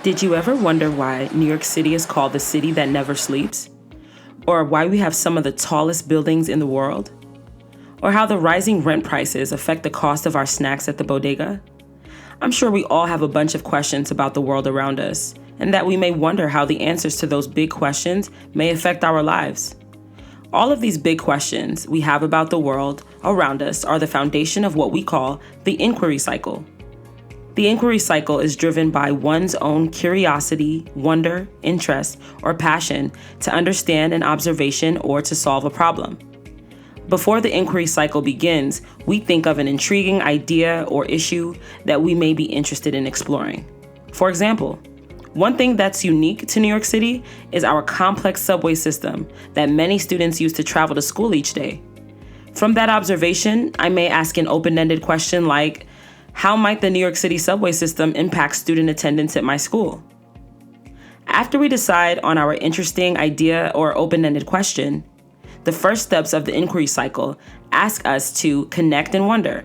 Did you ever wonder why New York City is called the city that never sleeps? Or why we have some of the tallest buildings in the world? Or how the rising rent prices affect the cost of our snacks at the bodega? I'm sure we all have a bunch of questions about the world around us, and that we may wonder how the answers to those big questions may affect our lives. All of these big questions we have about the world around us are the foundation of what we call the inquiry cycle. The inquiry cycle is driven by one's own curiosity, wonder, interest, or passion to understand an observation or to solve a problem. Before the inquiry cycle begins, we think of an intriguing idea or issue that we may be interested in exploring. For example, one thing that's unique to New York City is our complex subway system that many students use to travel to school each day. From that observation, I may ask an open-ended question like, how might the New York City subway system impact student attendance at my school? After we decide on our interesting idea or open-ended question, the first steps of the inquiry cycle ask us to connect and wonder.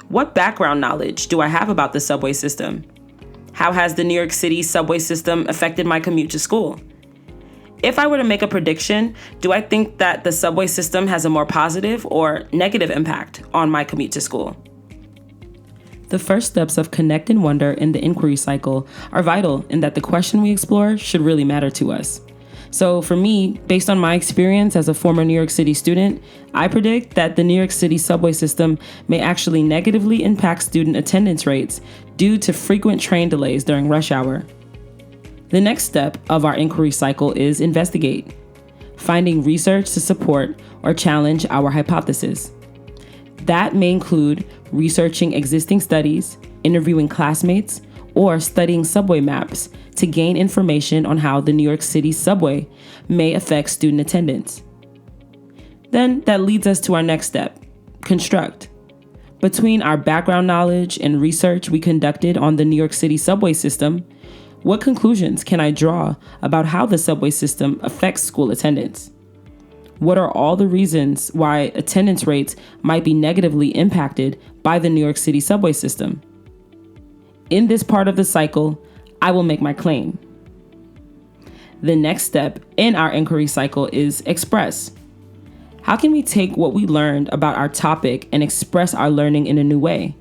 What background knowledge do I have about the subway system? How has the New York City subway system affected my commute to school? If I were to make a prediction, do I think that the subway system has a more positive or negative impact on my commute to school? The first steps of connect and wonder in the inquiry cycle are vital in that the question we explore should really matter to us. So for me, based on my experience as a former New York City student, I predict that the New York City subway system may actually negatively impact student attendance rates due to frequent train delays during rush hour. The next step of our inquiry cycle is investigate, finding research to support or challenge our hypothesis. That may include researching existing studies, interviewing classmates, or studying subway maps to gain information on how the New York City subway may affect student attendance. Then that leads us to our next step, construct. Between our background knowledge and research we conducted on the New York City subway system, what conclusions can I draw about how the subway system affects school attendance? What are all the reasons why attendance rates might be negatively impacted by the New York City subway system? In this part of the cycle, I will make my claim. The next step in our inquiry cycle is express. How can we take what we learned about our topic and express our learning in a new way?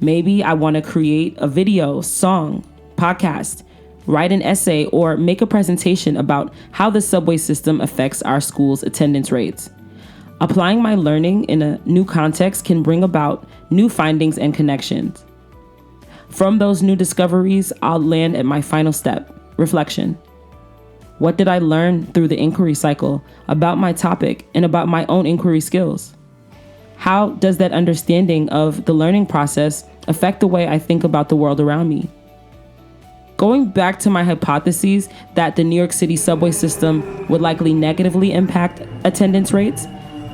Maybe I want to create a video, song, podcast, write an essay, or make a presentation about how the subway system affects our school's attendance rates. Applying my learning in a new context can bring about new findings and connections. From those new discoveries, I'll land at my final step, reflection. What did I learn through the inquiry cycle about my topic and about my own inquiry skills? How does that understanding of the learning process affect the way I think about the world around me? Going back to my hypotheses that the New York City subway system would likely negatively impact attendance rates,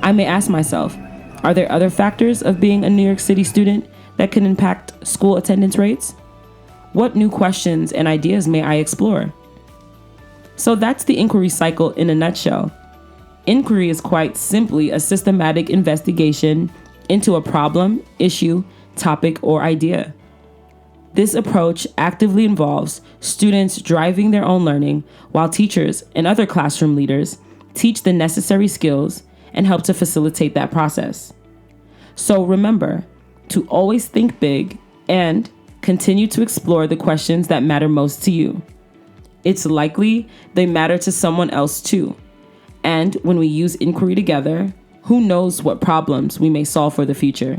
I may ask myself, are there other factors of being a New York City student that can impact school attendance rates? What new questions and ideas may I explore? So that's the inquiry cycle in a nutshell. Inquiry is quite simply a systematic investigation into a problem, issue, topic, or idea. This approach actively involves students driving their own learning, while teachers and other classroom leaders teach the necessary skills and help to facilitate that process. So remember to always think big and continue to explore the questions that matter most to you. It's likely they matter to someone else too. And when we use inquiry together, who knows what problems we may solve for the future.